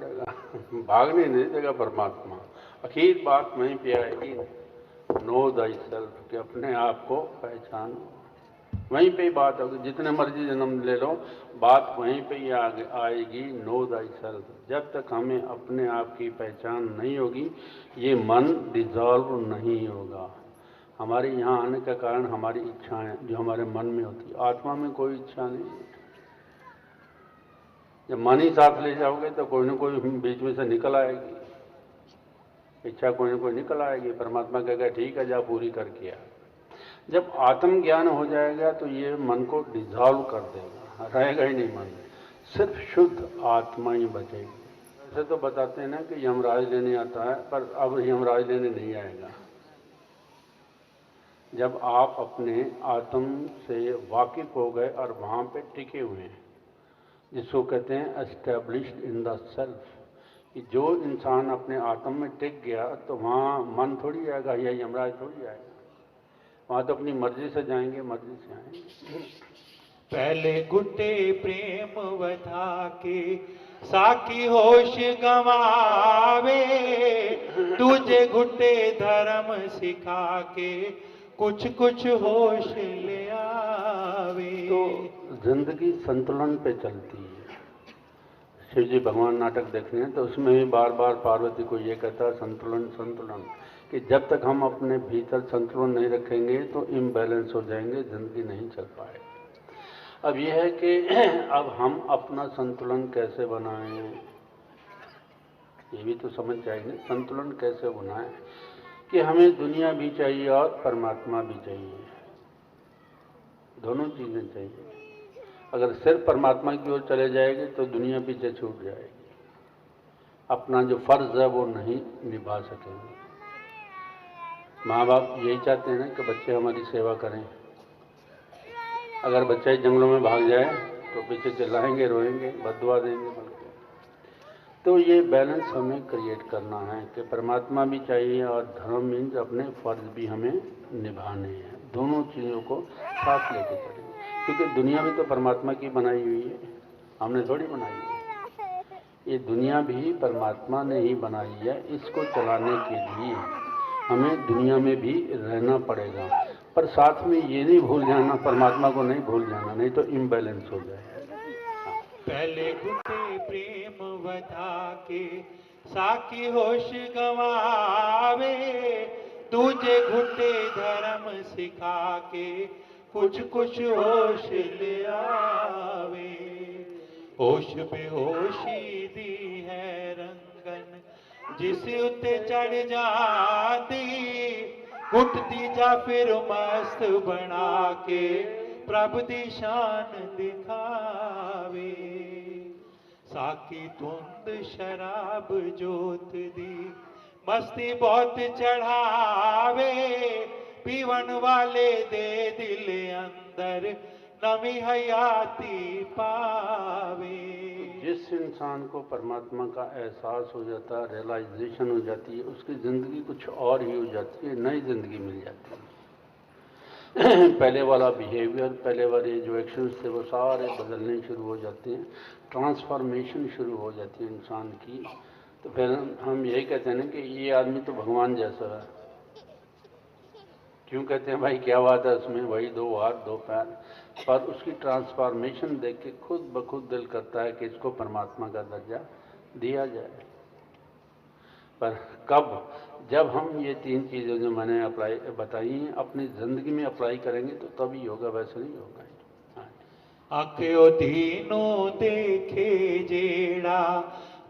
भागने नहीं देगा परमात्मा। आखिर बात वहीं पे आएगी, नो दाई सेल्फ, कि अपने आप को पहचानो। वहीं पे ही बात होगी, जितने मर्जी जन्म ले लो, बात वहीं पे ही आएगी, नो दाई सेल्फ। जब तक हमें अपने आप की पहचान नहीं होगी, ये मन डिजॉल्व नहीं होगा। हमारे यहाँ आने का कारण हमारी इच्छाएं जो हमारे मन में होती, आत्मा में कोई इच्छा नहीं है। जब मन ही साथ ले जाओगे तो कोई ना कोई बीच में से निकल आएगी, इच्छा कोई ना कोई निकल आएगी। परमात्मा कहेगा ठीक है, जा पूरी करके आ। जब आत्मज्ञान हो जाएगा तो ये मन को डिजॉल्व कर देगा, रहेगा ही नहीं मन, सिर्फ शुद्ध आत्मा ही बचेगी। वैसे तो बताते हैं ना कि यमराज लेने आता है, पर अब यमराज लेने नहीं आएगा। जब आप अपने आत्म से वाकिफ हो गए और वहां पे टिके हुए हैं, जिसको कहते हैं एस्टेब्लिश्ड इन द सेल्फ, कि जो इंसान अपने आत्म में टिक गया तो वहाँ मन थोड़ी आएगा या यमराज थोड़ी आएगा। वहाँ तो अपनी मर्जी से जाएंगे, मर्जी से आएंगे। पहले घुटे प्रेम वधा के साकी होश गवावे, तुझे घुटे धर्म सिखा के कुछ कुछ होश ले आवे। तो जिंदगी संतुलन पे चलती है। शिव जी भगवान नाटक देखने हैं तो उसमें भी बार बार पार्वती को ये कहता है संतुलन संतुलन, कि जब तक हम अपने भीतर संतुलन नहीं रखेंगे तो इम्बैलेंस हो जाएंगे, जिंदगी नहीं चल पाएगी। अब यह है कि अब हम अपना संतुलन कैसे बनाएं, ये भी तो समझ जाएंगे। संतुलन कैसे बनाएं कि हमें दुनिया भी चाहिए और परमात्मा भी चाहिए, दोनों चीजें चाहिए। अगर सिर्फ परमात्मा की ओर चले जाएंगे तो दुनिया पीछे छूट जाएगी, अपना जो फर्ज है वो नहीं निभा सकेंगे। माँ बाप यही चाहते हैं ना कि बच्चे हमारी सेवा करें। अगर बच्चा जंगलों में भाग जाए तो पीछे चिल्लाएंगे, रोएंगे, बददुआ देंगे बल्कि। तो ये बैलेंस हमें क्रिएट करना है कि परमात्मा भी चाहिए और धर्म मीन्स अपने फर्ज भी हमें निभाने हैं। दोनों चीज़ों को साथ लेके चलेंगे, क्योंकि दुनिया भी तो परमात्मा की बनाई हुई है, हमने थोड़ी बनाई है। ये दुनिया भी परमात्मा ने ही बनाई है। इसको चलाने के लिए हमें दुनिया में भी रहना पड़ेगा, पर साथ में ये नहीं भूल जाना, परमात्मा को नहीं भूल जाना, नहीं तो इम्बैलेंस हो जाएगा। पहले घुटे प्रेम वधा के साकी होश गवावे, तुझे घुटे धर्म सिखा के कुछ कुछ होश ले आवे। होश बेहोशी दी है रंगन जिस उते चढ़ जाती, घुटती जा फिर मस्त बना के प्रभु दी शान दिखावे। साकी धुंद शराब जोत दी मस्ती बहुत चढ़ावे, पीवन वाले दे दिल अंदर नवी हयाती पावे। जिस इंसान को परमात्मा का एहसास हो जाता है, रियलाइजेशन हो जाती है, उसकी ज़िंदगी कुछ और ही हो जाती है, नई ज़िंदगी मिल जाती है। पहले वाला बिहेवियर, पहले वाले जो एक्शंस थे वो सारे बदलने शुरू हो जाते हैं, ट्रांसफॉर्मेशन शुरू हो जाती है इंसान की। तो फिर हम यही कहते हैं ना कि ये आदमी तो भगवान जैसा है। क्यों कहते हैं भाई, क्या बात है उसमें, वही दो हाथ दो पैर, पर उसकी ट्रांसफॉर्मेशन देख के खुद ब खुद दिल करता है कि इसको परमात्मा का दर्जा दिया जाए। पर कब, जब हम ये तीन चीज़ें जो मैंने अप्लाई बताई हैं अपनी ज़िंदगी में अप्लाई करेंगे तो तभी होगा, वैसे नहीं होगा। आख्यो दीनो देखे जेड़ा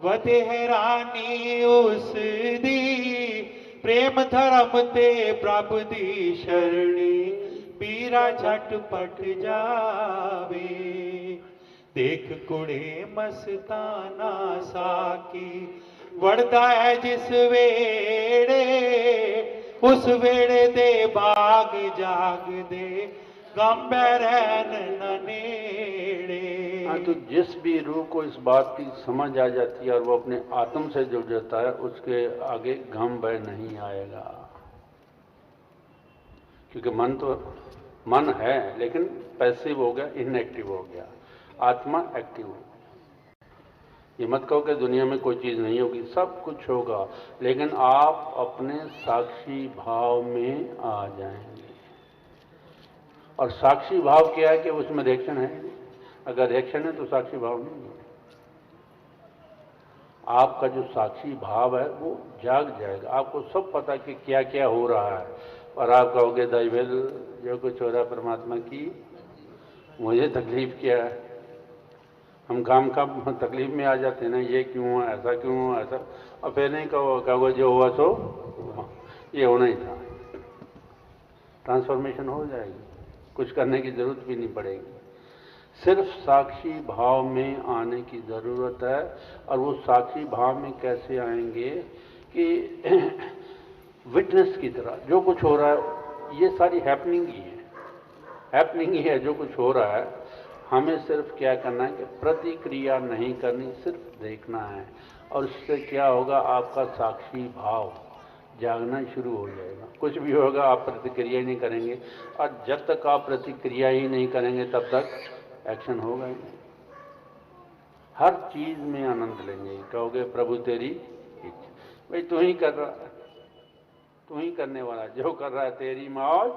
वधे हैरानी उस दी, प्रेम धर्म ते प्रभु दी शरणी पीरा झटपट जावे। देख कुड़े मस्ताना साकी वड़दा है जिस वेड़े, उस वेड़े दे बाग जाग दे गंबैरन ननेड़े। हाँ, तो जिस भी रूह को इस बात की समझ आ जाती है और वो अपने आत्म से जुड़ जाता है, उसके आगे गम भय नहीं आएगा। क्योंकि मन है लेकिन पैसिव हो गया, इनएक्टिव हो गया, आत्मा एक्टिव हो गया। ये मत कहो कि दुनिया में कोई चीज़ नहीं होगी, सब कुछ होगा, लेकिन आप अपने साक्षी भाव में आ जाएंगे। और साक्षी भाव क्या है कि उसमें रिएक्शन है नहीं। अगर रिएक्शन है तो साक्षी भाव नहीं है। आपका जो साक्षी भाव है वो जाग जाएगा, आपको सब पता कि क्या क्या हो रहा है, और आप कहोगे दाई विल, जो कुछ हो रहा है परमात्मा की मुझे तकलीफ क्या है। हम काम तकलीफ में आ जाते हैं ना, ये क्यों हुआ, ऐसा क्यों हुआ, ऐसा, और फिर नहीं कहोगे जो हुआ सो ये होना ही था। ट्रांसफॉर्मेशन हो जाएगी, कुछ करने की जरूरत भी नहीं पड़ेगी, सिर्फ साक्षी भाव में आने की ज़रूरत है। और वो साक्षी भाव में कैसे आएंगे कि विटनेस की तरह जो कुछ हो रहा है ये सारी हैपनिंग ही है, हैपनिंग ही है जो कुछ हो रहा है। हमें सिर्फ क्या करना है कि प्रतिक्रिया नहीं करनी, सिर्फ देखना है, और उससे क्या होगा, आपका साक्षी भाव जागना शुरू हो जाएगा। कुछ भी होगा आप प्रतिक्रिया ही नहीं करेंगे, और जब तक आप प्रतिक्रिया ही नहीं करेंगे तब तक एक्शन होगा ही नहीं। हर चीज में आनंद लेंगे, कहोगे प्रभु तेरी इच्छा, भाई तू ही कर रहा है, तू ही करने वाला, जो कर रहा है तेरी मौज।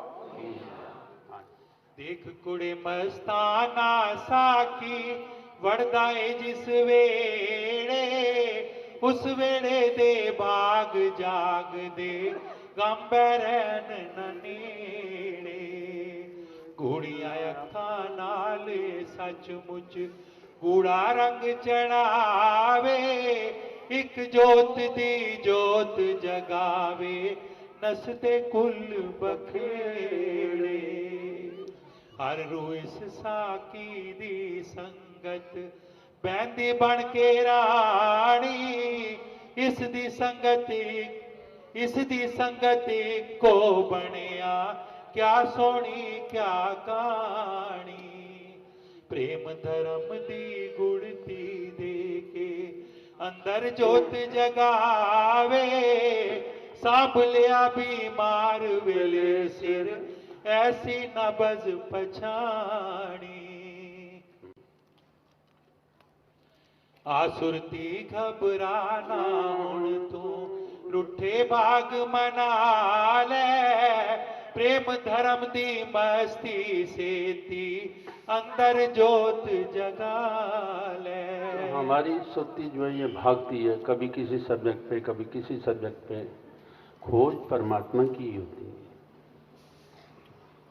देख कुड़े मस्ताना साकी वड़दा ਏ जिस वेड़े उस वेड़े दे बाग जाग दे गंबे रहन न नेड़े। गूड़ियां अखां नाल सचमुच गूड़ा रंग चढ़ावे, एक जोत दी जोत जगावे नसते कुल बखेड़े। हर रोज साकी दी संगत बहंदी बन के रानी, इस दी संगत को बनिया क्या सोनी क्या कहानी। प्रेम धर्म दी गुड़ती दे के अंदर जोत जगावे, सांभ लिया बीमार वेले सिर ऐसी नबज पछाणी। आसुरती घबराना हुण तू रुठे भाग मना ले, प्रेम धर्म दी मस्ती सेती अंदर जोत जगा ले। हमारी सुरती जो है ये भागती है, कभी किसी सब्जेक्ट पे कभी किसी सब्जेक्ट पे। खोज परमात्मा की ही होती है।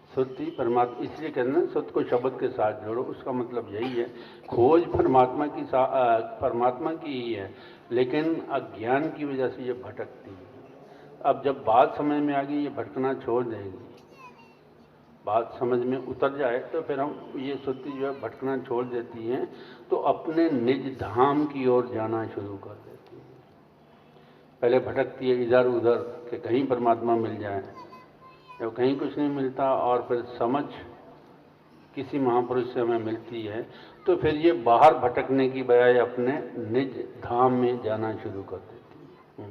सुरती परमात्मा, इसलिए कहते हैं सुत को शब्द के साथ जोड़ो, उसका मतलब यही है। खोज परमात्मा की ही है, लेकिन अज्ञान की वजह से ये भटकती है। अब जब बात समझ में आ गई ये भटकना छोड़ देगी, बात समझ में उतर जाए तो फिर हम ये सुरती जो है भटकना छोड़ देती है, तो अपने निज धाम की ओर जाना शुरू कर देती है। पहले भटकती है इधर उधर कि कहीं परमात्मा मिल जाए, जब कहीं कुछ नहीं मिलता और फिर समझ किसी महापुरुष से हमें मिलती है तो फिर ये बाहर भटकने की बजाय अपने निज धाम में जाना शुरू कर देती है।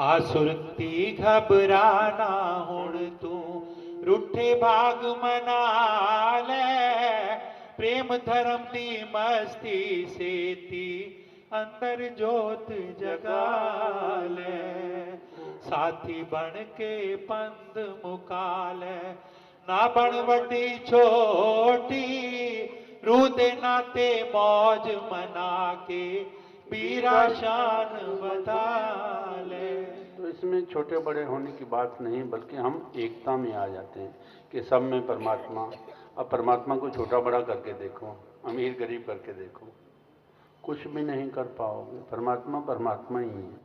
आसुरती घबराना हुण तू रुठे भाग मना ले, प्रेम धर्म दी मस्ती सेती अंदर जोत जगा ले। साथी बन के पंध मुकाले ना बन वड्डी छोटी, रूह दे नाते मौज मना के पीरा शान बता ले। तो इसमें छोटे बड़े होने की बात नहीं, बल्कि हम एकता में आ जाते हैं कि सब में परमात्मा। अब परमात्मा को छोटा बड़ा करके देखो, अमीर गरीब करके देखो, कुछ भी नहीं कर पाओगे। परमात्मा परमात्मा ही है।